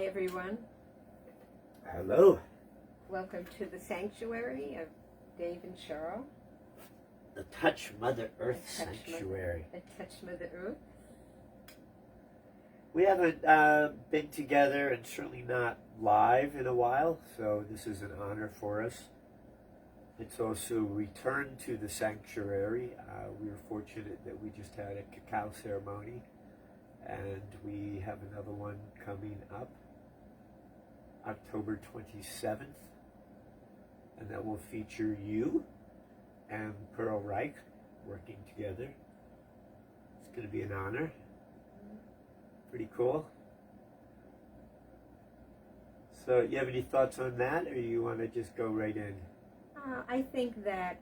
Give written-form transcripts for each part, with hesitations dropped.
Hi everyone. Hello. Welcome to the sanctuary of Dave and Cheryl. The Touch Mother Earth Sanctuary. Touch Mother Earth. We haven't been together and certainly not live in a while, so this is an honor for us. It's also a return to the sanctuary. We were fortunate that we just had a cacao ceremony, and we have another one coming up October 27th, and that will feature you and Pearl Reich working together. It's going to be an honor. Pretty cool. So you have any thoughts on that, or you want to just go right in? I think that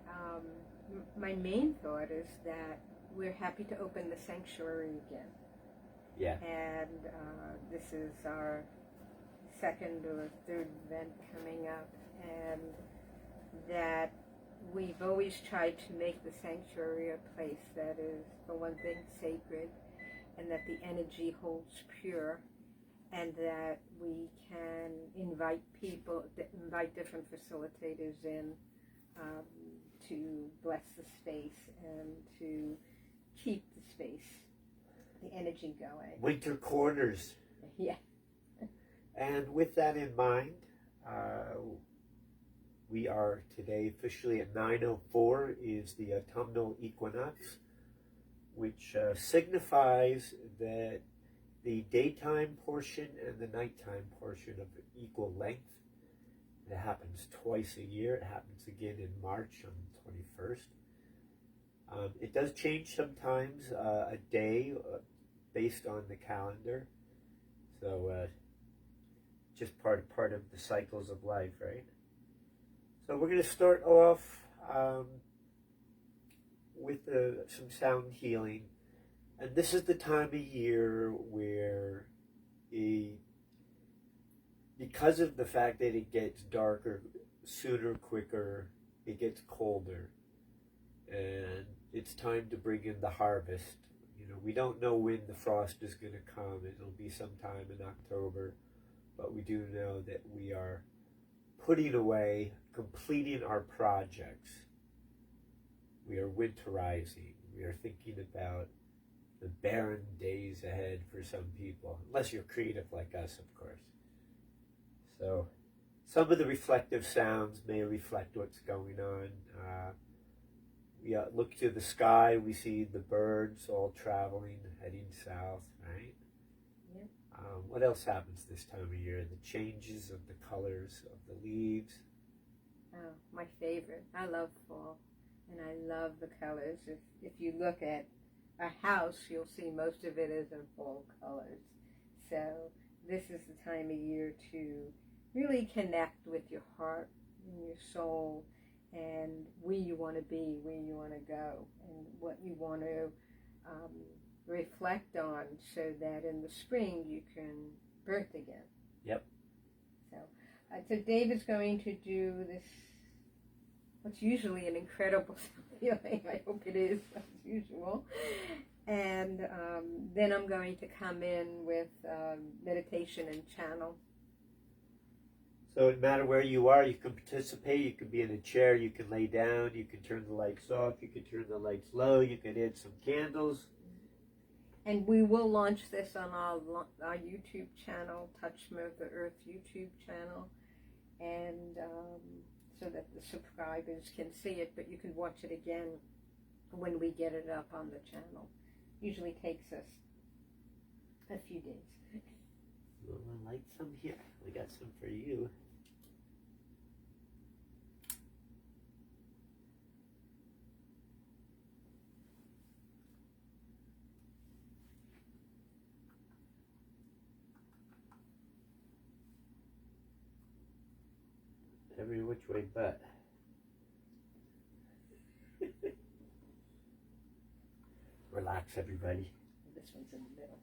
my main thought is that we're happy to open the sanctuary again. Yeah. And this is our second or third event coming up, and that we've always tried to make the sanctuary a place that is, for one thing, sacred, and that the energy holds pure, and that we can invite people, invite different facilitators in to bless the space and to keep the space, the energy going. Winter quarters. Yeah. And with that in mind, we are today officially at 9:04 is the Autumnal Equinox, which signifies that the daytime portion and the nighttime portion of equal length. It happens twice a year. It happens again in March on the 21st. It does change sometimes a day based on the calendar. So just part of the cycles of life, right? So we're going to start off with some sound healing. And this is the time of year where because of the fact that it gets darker sooner, quicker, it gets colder, and it's time to bring in the harvest. You know, we don't know when the frost is going to come. It'll be sometime in October, but we do know that we are putting away, completing our projects. We are winterizing. We are thinking about the barren days ahead for some people, unless you're creative like us, of course. So some of the reflective sounds may reflect what's going on. We look to the sky, we see the birds all traveling, heading south, right? Yep. What else happens this time of year? The changes of the colors of the leaves. Oh, my favorite. I love fall, and I love the colors. If you look at a house, you'll see most of it is in fall colors. So this is the time of year to really connect with your heart and your soul, and where you want to be, where you want to go, and what you want to reflect on, so that in the spring you can birth again. Yep. So Dave is going to do this, what's usually an incredible feeling. I hope it is, as usual. And then I'm going to come in with meditation and channel. So no matter where you are, you can participate. You can be in a chair, you can lay down, you can turn the lights off, you can turn the lights low, you can add some candles. And we will launch this on our YouTube channel, Touch Mother Earth YouTube channel, and so that the subscribers can see it, but you can watch it again when we get it up on the channel. Usually takes us a few days. We'll light some here. We got some for you. Every which way but. Relax, everybody. This one's in the middle.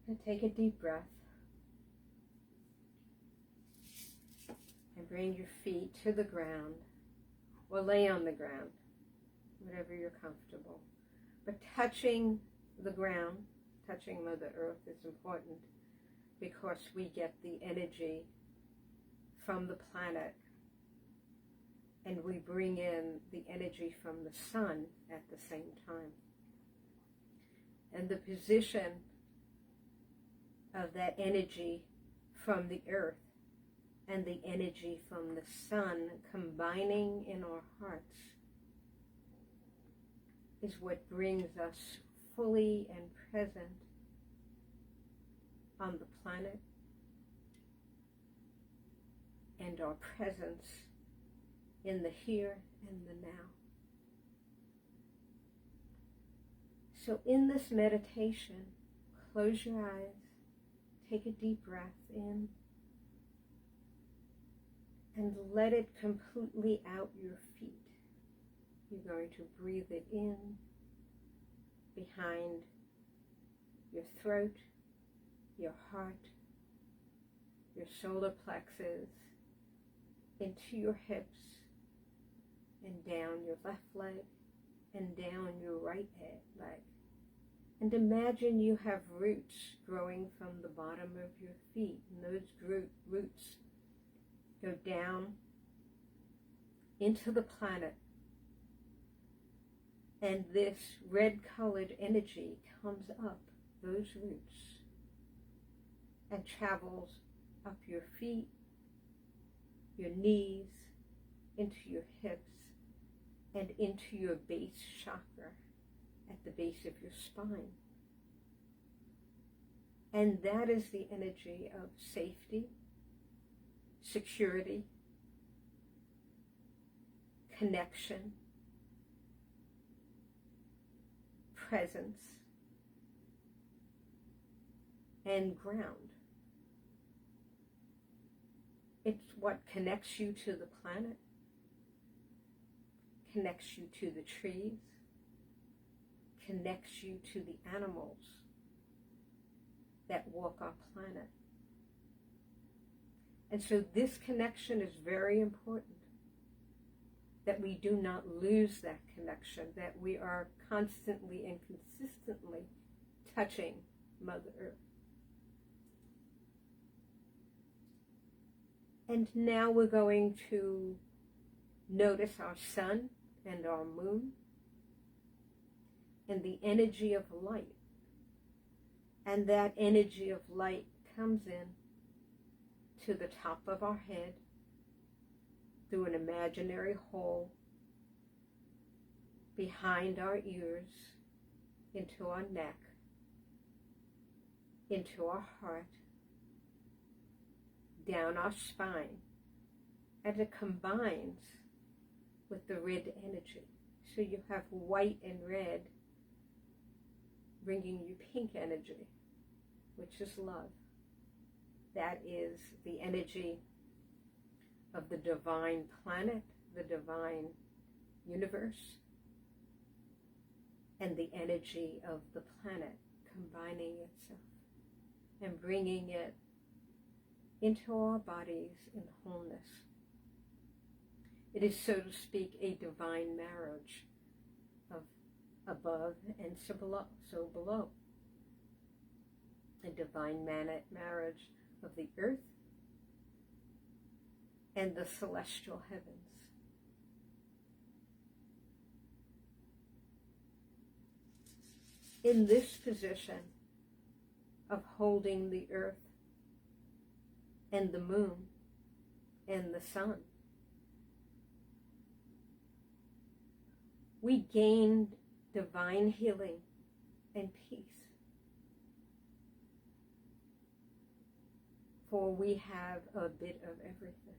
And take a deep breath. And bring your feet to the ground, or lay on the ground, whatever you're comfortable. But touching the ground, touching Mother Earth is important because we get the energy from the planet and we bring in the energy from the sun at the same time. And the position of that energy from the earth and the energy from the sun combining in our hearts is what brings us fully and present on the planet and our presence in the here and the now. So in this meditation, close your eyes, take a deep breath in, and let it completely out your feet. You're going to breathe it in behind your throat, your heart, your solar plexus, into your hips, and down your left leg, and down your right leg. And imagine you have roots growing from the bottom of your feet, and those roots go down into the planet. And this red-colored energy comes up those roots and travels up your feet, your knees, into your hips, and into your base chakra at the base of your spine. And that is the energy of safety, security, connection, presence, and ground. It's what connects you to the planet, connects you to the trees, connects you to the animals that walk our planet. And so this connection is very important, that we do not lose that connection, that we are constantly and consistently touching Mother Earth. And now we're going to notice our sun and our moon and the energy of light. And that energy of light comes in to the top of our head through an imaginary hole behind our ears, into our neck, into our heart, down our spine, and it combines with the red energy. So you have white and red bringing you pink energy, which is love. That is the energy of the divine planet, the divine universe, and the energy of the planet combining itself and bringing it into our bodies in wholeness. It is, so to speak, a divine marriage of above and so below. A divine marriage of the earth and the celestial heavens. In this position of holding the earth and the moon and the sun, we gained divine healing and peace. For we have a bit of everything.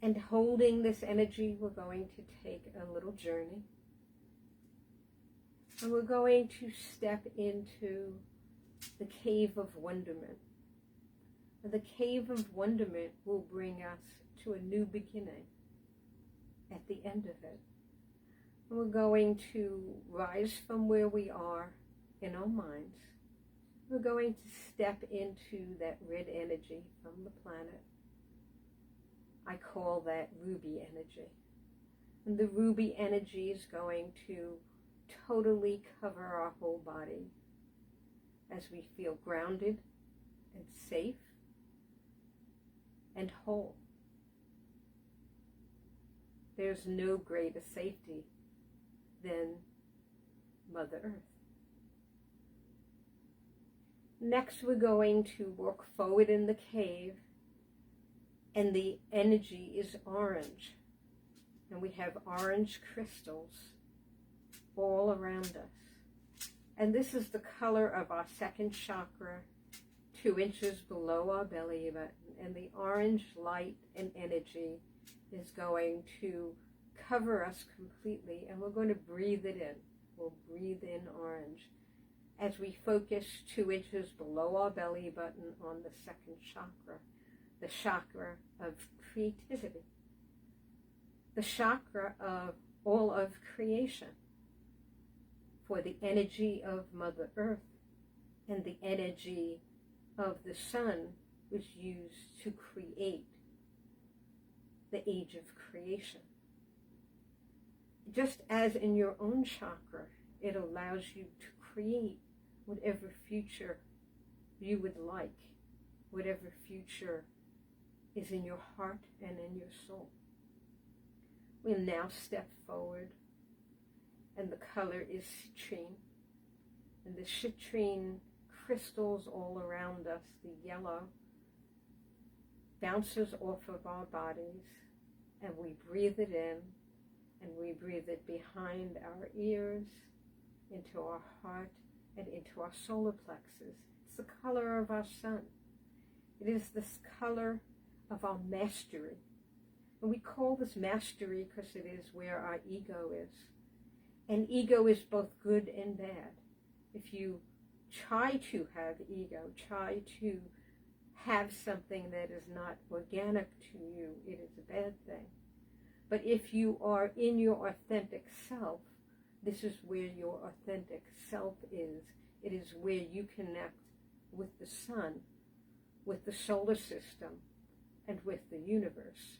And holding this energy, we're going to take a little journey. And we're going to step into the cave of wonderment. And the cave of wonderment will bring us to a new beginning at the end of it. And we're going to rise from where we are in our minds. We're going to step into that red energy from the planet. I call that ruby energy. And the ruby energy is going to totally cover our whole body as we feel grounded and safe and whole. There's no greater safety than Mother Earth. Next, we're going to walk forward in the cave, and the energy is orange. And we have orange crystals all around us. And this is the color of our second chakra, 2 inches below our belly button. And the orange light and energy is going to cover us completely, and we're going to breathe it in. We'll breathe in orange as we focus 2 inches below our belly button on the second chakra, the chakra of creativity, the chakra of all of creation, for the energy of Mother Earth and the energy of the sun was used to create the age of creation. Just as in your own chakra, it allows you to create whatever future you would like, whatever future is in your heart and in your soul. We'll now step forward, and the color is citrine, and the citrine crystals all around us, the yellow, bounces off of our bodies, and we breathe it in, and we breathe it behind our ears, into our heart, and into our solar plexus. It's the color of our sun. It is this color of our mastery. And we call this mastery because it is where our ego is. And ego is both good and bad. If you try to have ego, try to have something that is not organic to you, it is a bad thing. But if you are in your authentic self, this is where your authentic self is. It is where you connect with the sun, with the solar system, and with the universe.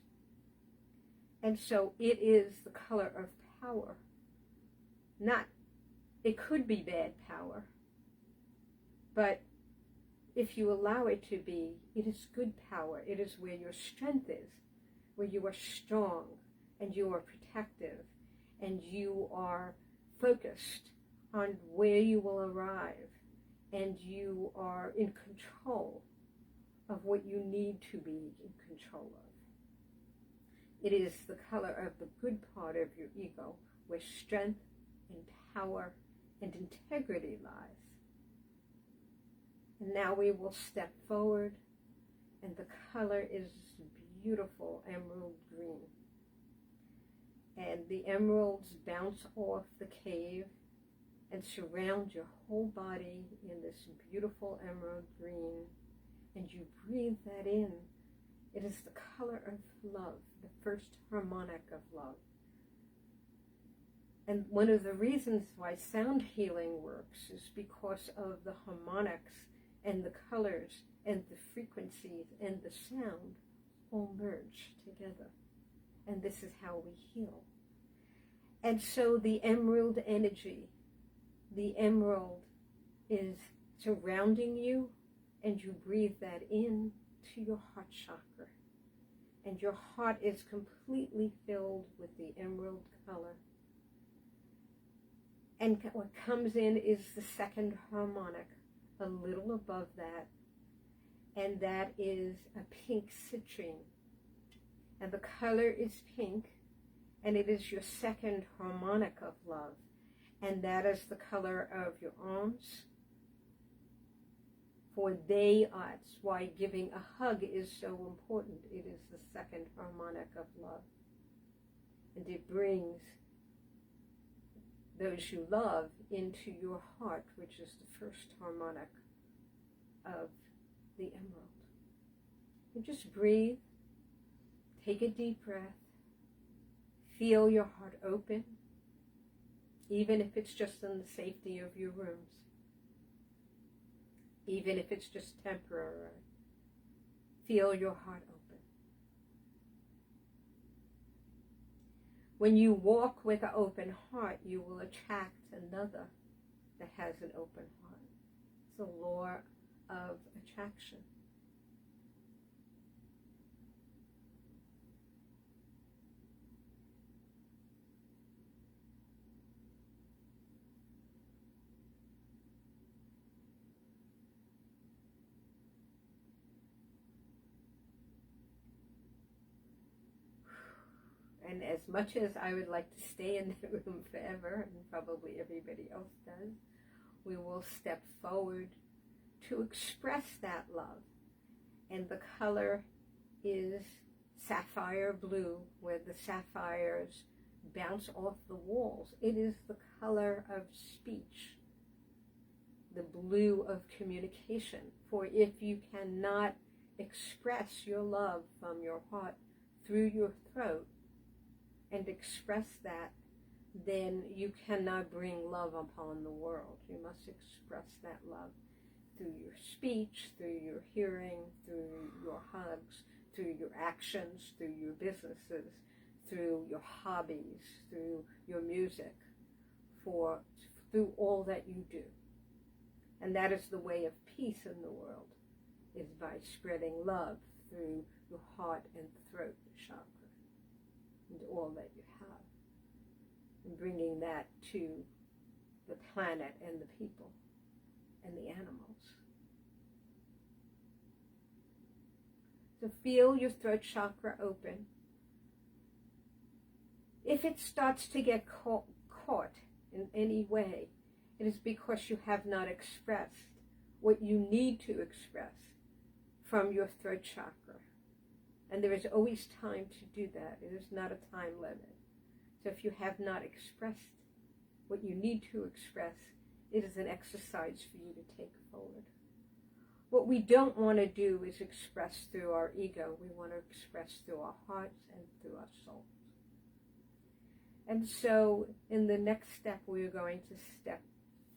And so it is the color of power. Not, it could be bad power, but if you allow it to be, it is good power. It is where your strength is, where you are strong, and you are protective, and you are focused on where you will arrive, and you are in control of what you need to be in control of. It is the color of the good part of your ego, where strength and power and integrity lies. And now we will step forward, and the color is beautiful emerald green. And the emeralds bounce off the cave and surround your whole body in this beautiful emerald green. And you breathe that in. It is the color of love, the first harmonic of love. And one of the reasons why sound healing works is because of the harmonics and the colors and the frequencies and the sound all merge together. And this is how we heal. And so the emerald energy, the emerald is surrounding you, and you breathe that in to your heart chakra. And your heart is completely filled with the emerald color. And what comes in is the second harmonic, a little above that, and that is a pink citrine. And the color is pink, and it is your second harmonic of love, and that is the color of your arms. For that's why giving a hug is so important. It is the second harmonic of love, and it brings those you love into your heart, which is the first harmonic of the emerald. And just breathe, take a deep breath, feel your heart open, even if it's just in the safety of your rooms, even if it's just temporary. Feel your heart open. When you walk with an open heart, you will attract another that has an open heart. It's the law of attraction. And as much as I would like to stay in the room forever, and probably everybody else does, we will step forward to express that love. And the color is sapphire blue, where the sapphires bounce off the walls. It is the color of speech, the blue of communication. For if you cannot express your love from your heart through your throat, and express that, then you cannot bring love upon the world. You must express that love through your speech, through your hearing, through your hugs, through your actions, through your businesses, through your hobbies, through your music, through all that you do. And that is the way of peace in the world, is by spreading love through your heart and throat chakra. And all that you have, and bringing that to the planet and the people and the animals. So feel your throat chakra open. If it starts to get caught in any way, it is because you have not expressed what you need to express from your throat chakra. And there is always time to do that. It is not a time limit. So if you have not expressed what you need to express, it is an exercise for you to take forward. What we don't want to do is express through our ego. We want to express through our hearts and through our souls. And so in the next step, we are going to step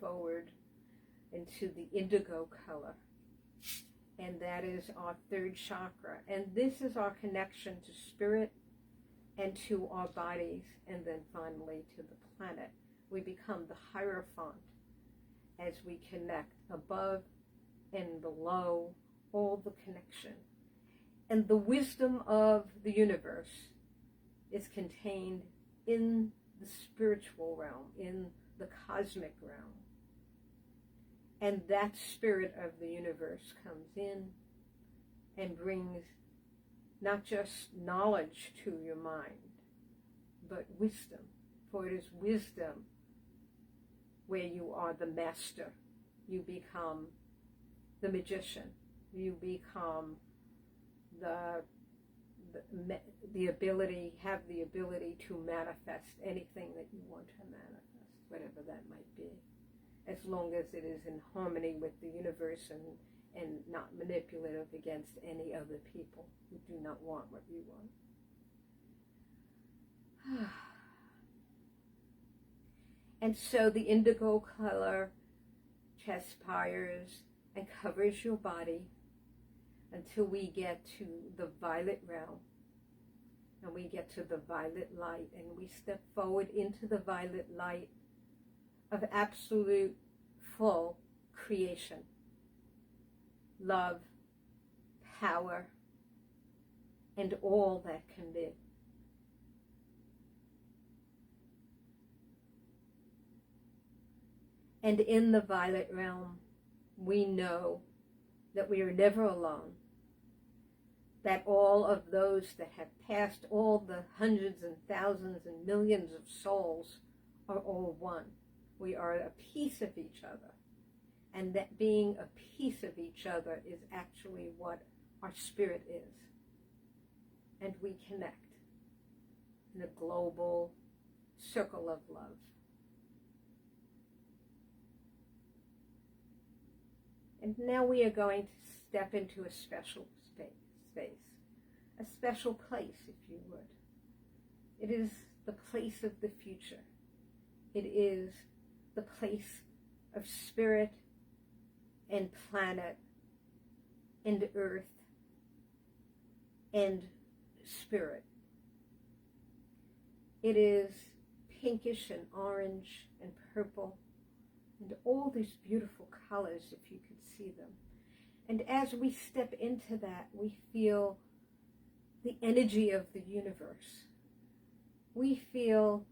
forward into the indigo color. And that is our third chakra. And this is our connection to spirit and to our bodies, and then finally to the planet. We become the Hierophant as we connect above and below, all the connection. And the wisdom of the universe is contained in the spiritual realm, in the cosmic realm. And that spirit of the universe comes in and brings not just knowledge to your mind, but wisdom. For it is wisdom where you are the master. You become the magician. You become have the ability to manifest anything that you want to manifest, whatever that might be, as long as it is in harmony with the universe and not manipulative against any other people who do not want what you want. And so the indigo color transpires and covers your body until we get to the violet realm. And we get to the violet light, and we step forward into the violet light of absolute full creation, love, power, and all that can be. And in the violet realm, we know that we are never alone, that all of those that have passed, all the hundreds and thousands and millions of souls, are all one. We are a piece of each other. And that being a piece of each other is actually what our spirit is. And we connect in a global circle of love. And now we are going to step into a special space, a special place, if you would. It is the place of the future. It is the place of spirit and planet and earth and spirit. It is pinkish and orange and purple, and all these beautiful colors, if you could see them. And as we step into that, we feel the energy of the universe. We feel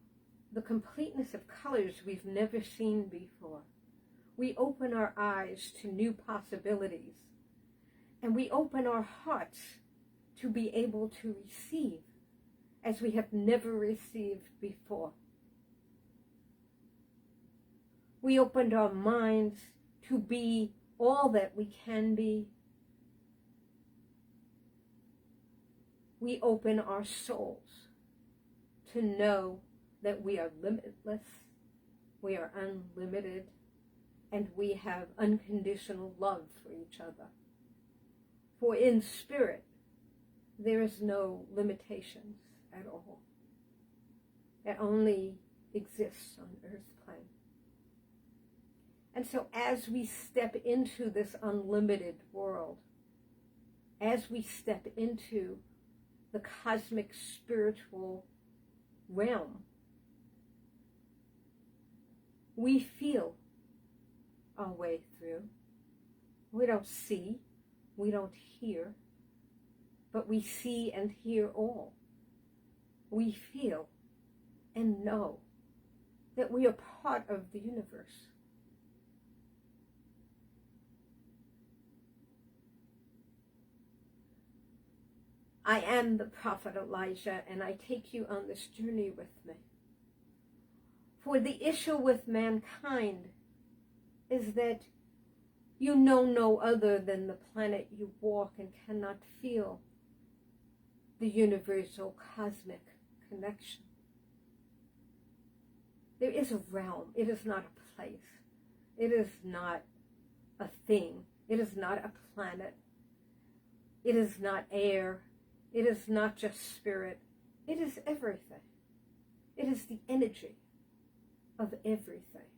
the completeness of colors we've never seen before. We open our eyes to new possibilities, and we open our hearts to be able to receive as we have never received before. We opened our minds to be all that we can be. We open our souls to know that we are limitless, we are unlimited, and we have unconditional love for each other. For in spirit, there is no limitations at all. It only exists on Earth's plane. And so as we step into this unlimited world, as we step into the cosmic spiritual realm, we feel our way through. We don't see, we don't hear, but we see and hear all. We feel and know that we are part of the universe. I am the prophet Elijah, and I take you on this journey with me. For the issue with mankind is that you know no other than the planet you walk and cannot feel the universal cosmic connection. There is a realm. It is not a place. It is not a thing. It is not a planet. It is not air. It is not just spirit. It is everything. It is the energy of everything.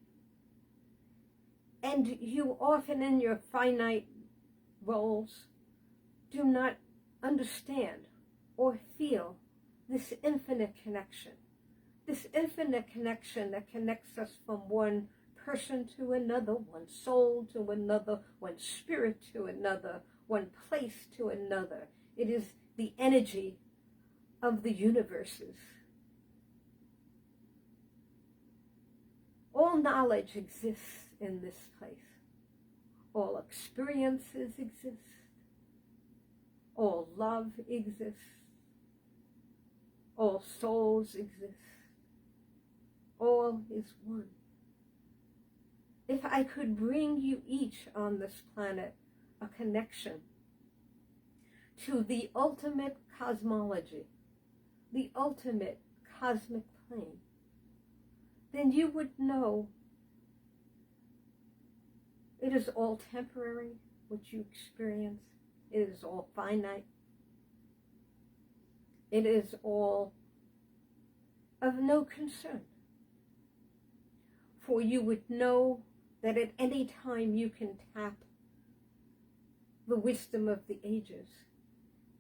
And you often in your finite roles do not understand or feel this infinite connection. This infinite connection that connects us from one person to another, one soul to another, one spirit to another, one place to another. It is the energy of the universes. All knowledge exists in this place. All experiences exist. All love exists. All souls exist. All is one. If I could bring you each on this planet a connection to the ultimate cosmology, the ultimate cosmic plane, then you would know it is all temporary, what you experience. It is all finite. It is all of no concern. For you would know that at any time you can tap the wisdom of the ages.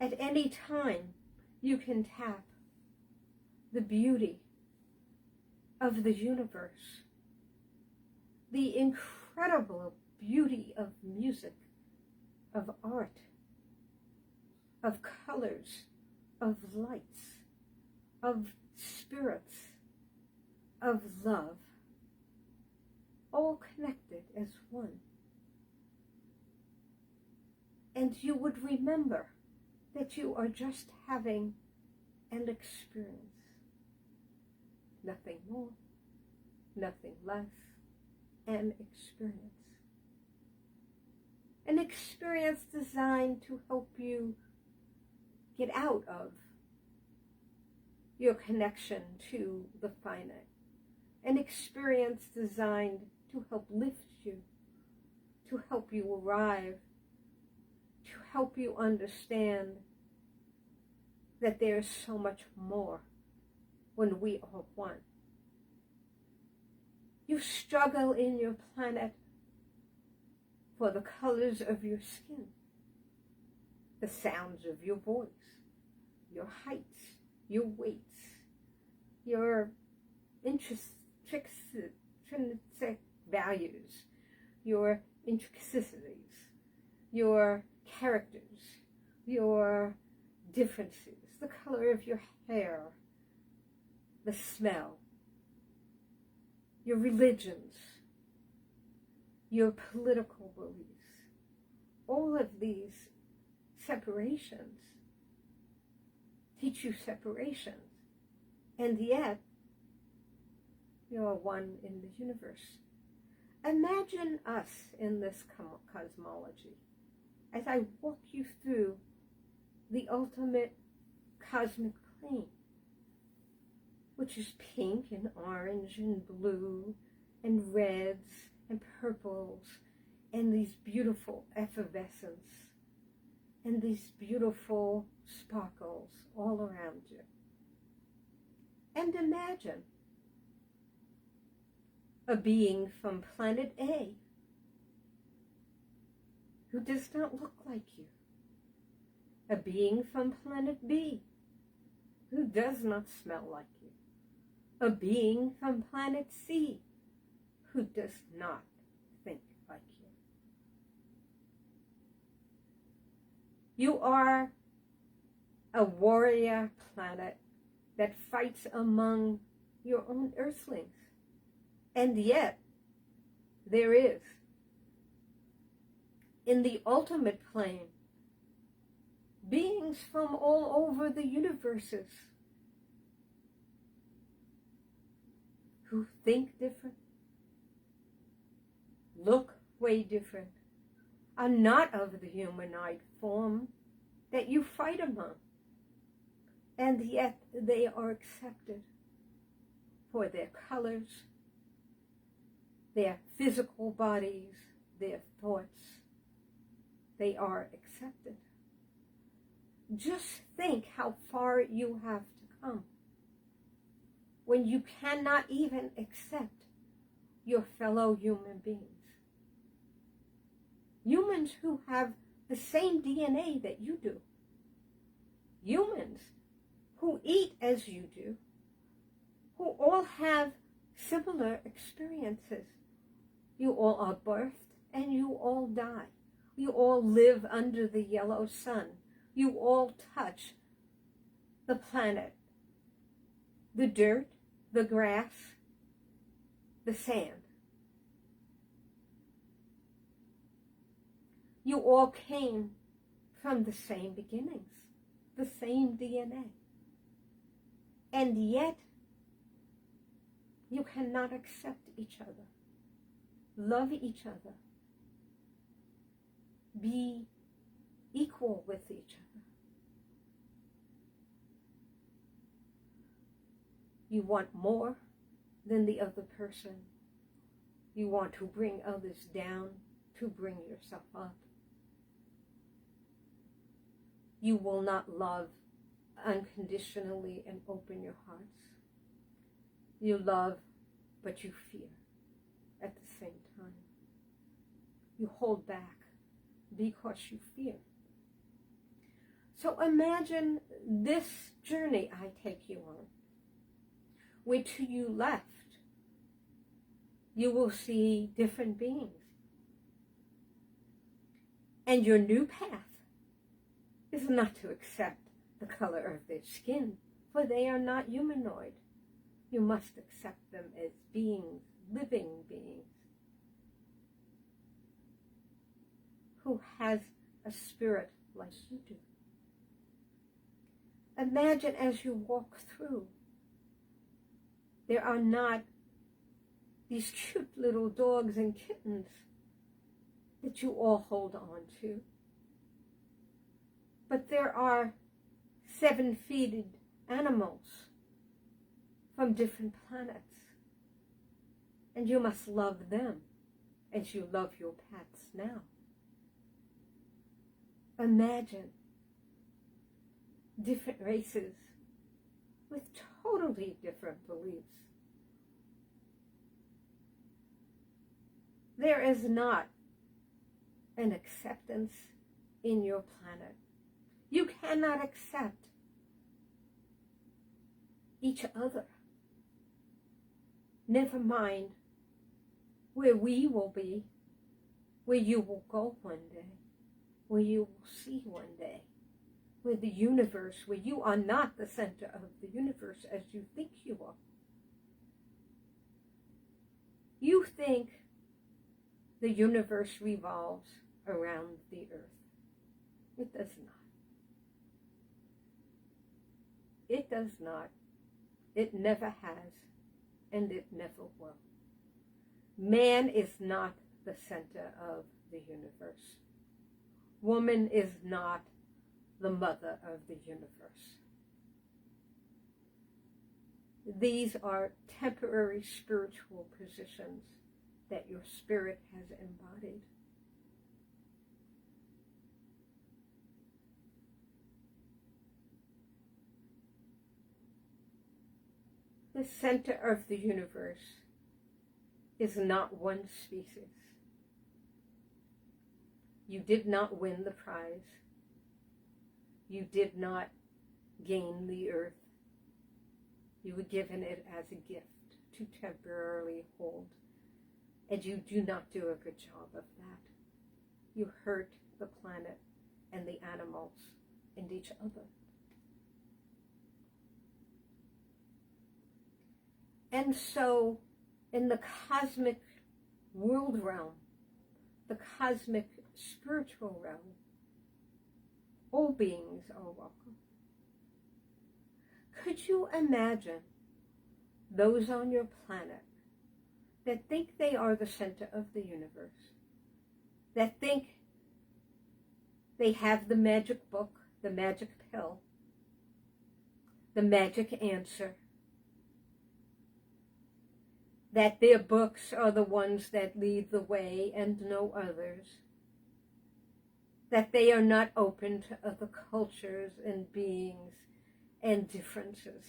At any time you can tap the beauty of the universe, the incredible beauty of music, of art, of colors, of lights, of spirits, of love, all connected as one. And you would remember that you are just having an experience. Nothing more, nothing less, an experience. An experience designed to help you get out of your connection to the finite. An experience designed to help lift you, to help you arrive, to help you understand that there is so much more when we are one. You struggle in your planet for the colors of your skin, the sounds of your voice, your heights, your weights, your intrinsic values, your intricacies, your characters, your differences, the color of your hair, the smell, your religions, your political beliefs. All of these separations teach you separations, and yet you are one in the universe. Imagine us in this cosmology as I walk you through the ultimate cosmic plane, which is pink and orange and blue and reds and purples and these beautiful effervescence and these beautiful sparkles all around you. And imagine a being from planet A who does not look like you. A being from planet B who does not smell like you. A being from planet C who does not think like you. You are a warrior planet that fights among your own earthlings. And yet, there is, in the ultimate plane, beings from all over the universes who think different, look way different, are not of the humanoid form that you fight among, and yet they are accepted for their colors, their physical bodies, their thoughts. They are accepted. Just think how far you have to come when you cannot even accept your fellow human beings. Humans who have the same DNA that you do. Humans who eat as you do, who all have similar experiences. You all are birthed and you all die. You all live under the yellow sun. You all touch the planet, the dirt, the grass, the sand. You all came from the same beginnings, the same DNA. And yet, you cannot accept each other, love each other, be equal with each other. You want more than the other person. You want to bring others down to bring yourself up. You will not love unconditionally and open your hearts. You love, but you fear at the same time. You hold back because you fear. So imagine this journey I take you on, where to your left, you will see different beings. And your new path is not to accept the color of their skin, for they are not humanoid. You must accept them as beings, living beings, who has a spirit like you do. Imagine as you walk through, there are not these cute little dogs and kittens that you all hold on to, but there are 7-feeted animals from different planets, and you must love them as you love your pets now. Imagine different races with totally different beliefs. There is not an acceptance in your planet. You cannot accept each other. Never mind where we will be, where you will go one day, where you will see one day, where the universe, where you are not the center of the universe as you think you are. You think the universe revolves around the earth. It does not. It does not. It never has, and it never will. Man is not the center of the universe. Woman is not the mother of the universe. These are temporary spiritual positions that your spirit has embodied. The center of the universe is not one species. You did not win the prize. You did not gain the earth. You were given it as a gift to temporarily hold. And you do not do a good job of that. You hurt the planet and the animals and each other. And so, in the cosmic world realm, the cosmic spiritual realm, all beings are welcome. Could you imagine those on your planet that think they are the center of the universe, that think they have the magic book, the magic pill, the magic answer, that their books are the ones that lead the way and no others, that they are not open to other cultures and beings and differences?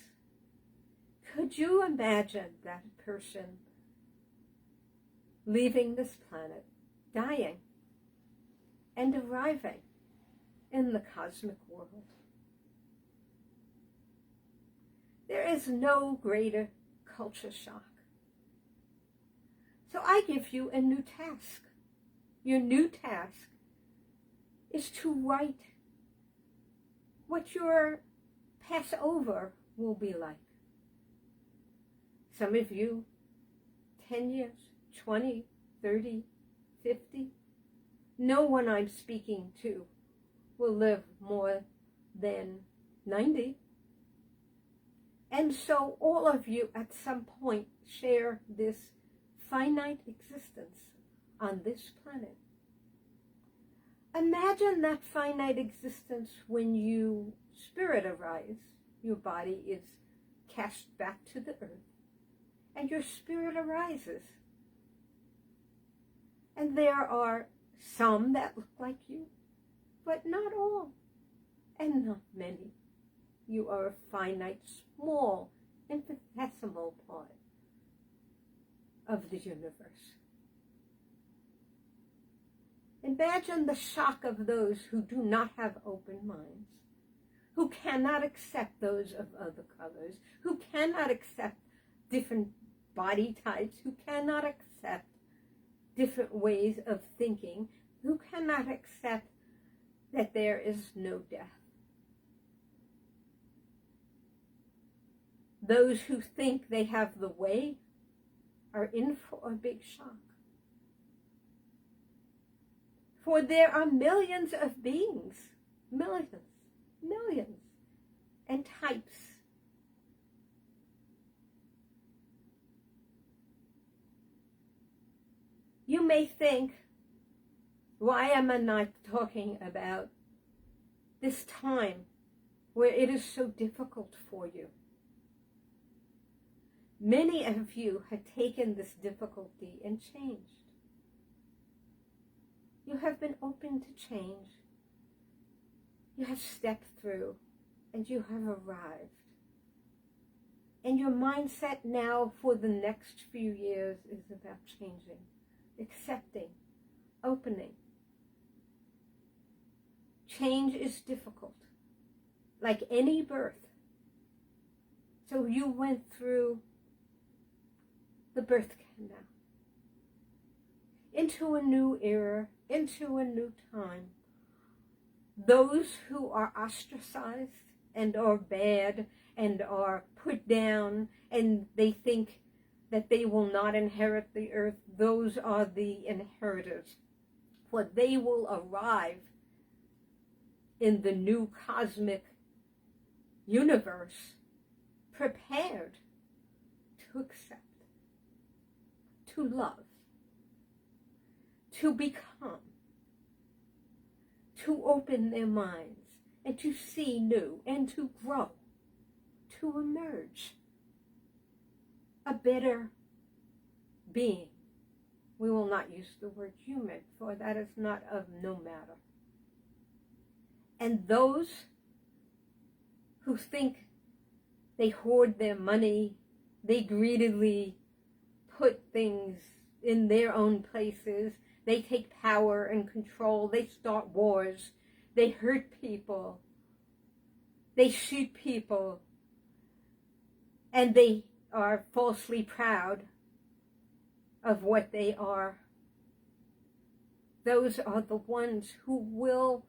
Could you imagine that person leaving this planet, dying, and arriving in the cosmic world? There is no greater culture shock. So I give you a new task. Your new task is to write what your Passover will be like. Some of you, 10 years, 20, 30, 50. No one I'm speaking to will live more than 90. And so all of you at some point share this finite existence on this planet. Imagine that finite existence when you spirit arise, your body is cast back to the earth, and your spirit arises. And there are some that look like you, but not all, and not many. You are a finite, small, infinitesimal part of the universe. Imagine the shock of those who do not have open minds, who cannot accept those of other colors, who cannot accept different body types, who cannot accept different ways of thinking, who cannot accept that there is no death. Those who think they have the way are in for a big shock. For there are millions of beings, millions, and types. You may think, why am I not talking about this time where it is so difficult for you? Many of you have taken this difficulty and changed. You have been open to change. You have stepped through and you have arrived. And your mindset now for the next few years is about changing, accepting, opening. Change is difficult, like any birth. So you went through the birth canal, into a new era, into a new time. Those who are ostracized and are bad and are put down and they think that they will not inherit the earth, those are the inheritors. For they will arrive in the new cosmic universe prepared to accept, to love, to become, to open their minds and to see new and to grow, to emerge a better being. We will not use the word human, for that is not of no matter. And those who think they hoard their money, they greedily put things in their own places, they take power and control, they start wars, they hurt people, they shoot people, and they are falsely proud of what they are. Those are the ones who will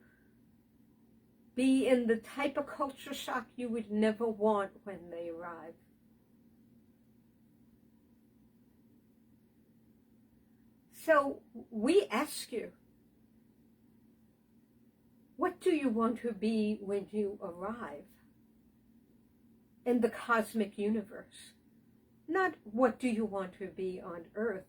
be in the type of culture shock you would never want when they arrive. So we ask you, what do you want to be when you arrive in the cosmic universe? Not what do you want to be on earth.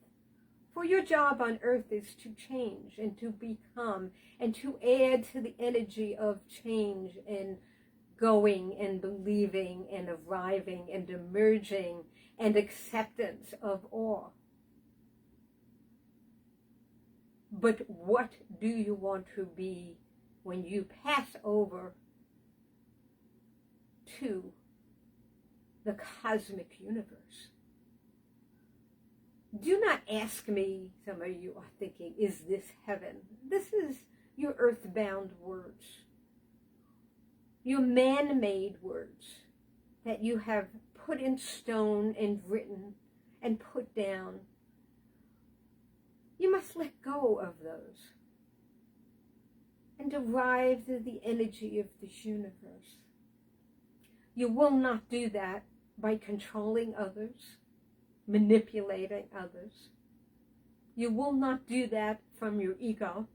For your job on earth is to change and to become and to add to the energy of change and going and believing and arriving and emerging and acceptance of all. But what do you want to be when you pass over to the cosmic universe? Do not ask me, some of you are thinking, is this heaven? This is your earthbound words, your man-made words that you have put in stone and written and put down. You must let go of those and arrive to the energy of this universe. You will not do that by controlling others, manipulating others. You will not do that from your ego.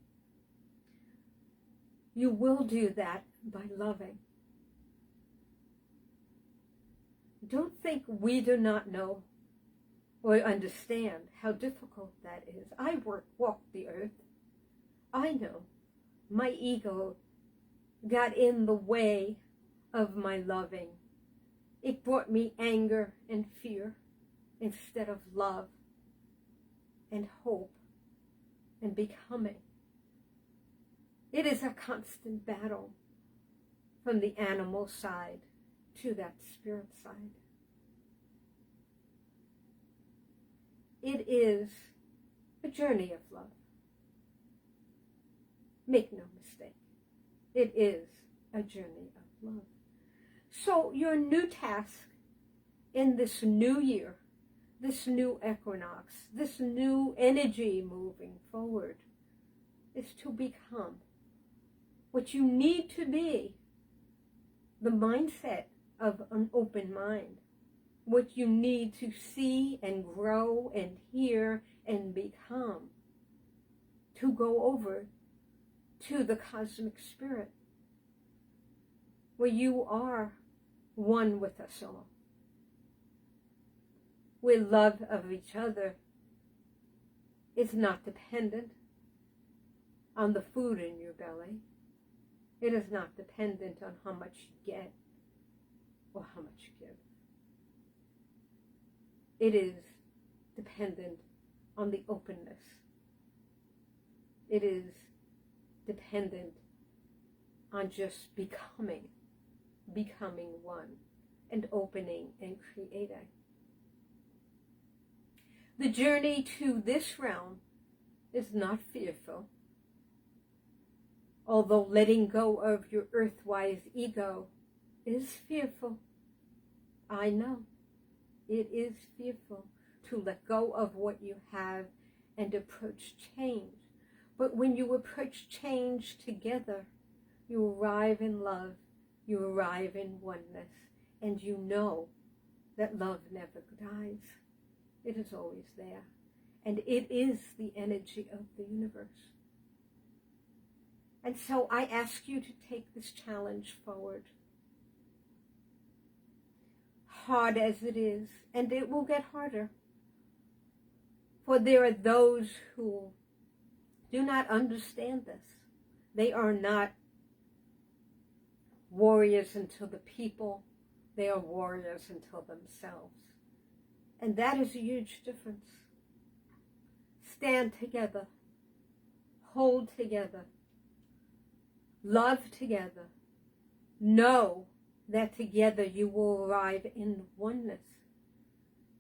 You will do that by loving. Don't think we do not know or understand how difficult that is. I walk the earth. I know my ego got in the way of my loving. It brought me anger and fear instead of love and hope and becoming. It is a constant battle from the animal side to that spirit side. It is a journey of love. Make no mistake. It is a journey of love. So your new task in this new year, this new equinox, this new energy moving forward, is to become what you need to be, the mindset of an open mind, what you need to see and grow and hear and become, to go over to the cosmic spirit, where you are one with us all, where love of each other is not dependent on the food in your belly. It is not dependent on how much you get or how much you give. It is dependent on the openness. It is dependent on just becoming one and opening and creating. The journey to this realm is not fearful, although letting go of your earthwise ego is fearful. I know, it is fearful. to let go of what you have and approach change. But when you approach change together, you arrive in love, you arrive in oneness, and you know that love never dies. It is always there. And it is the energy of the universe. And so I ask you to take this challenge forward. Hard as it is, and it will get harder. For there are those who do not understand this. They are not warriors unto the people. They are warriors unto themselves. And that is a huge difference. Stand together. Hold together. Love together. Know that together you will arrive in oneness.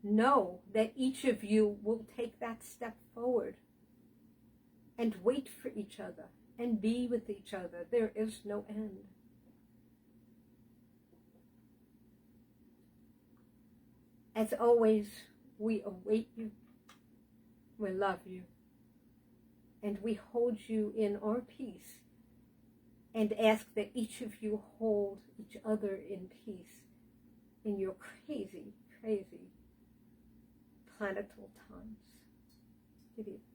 Know that each of you will take that step forward and wait for each other and be with each other. There is no end. As always, we await you, we love you, and we hold you in our peace and ask that each of you hold each other in peace in your crazy, crazy planetal times. Good evening.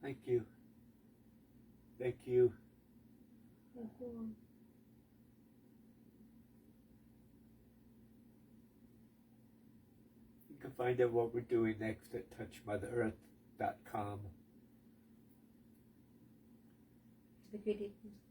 Thank you. Thank you. Thank you. You can find out what we're doing next at touchmotherearth.com. Have a good evening.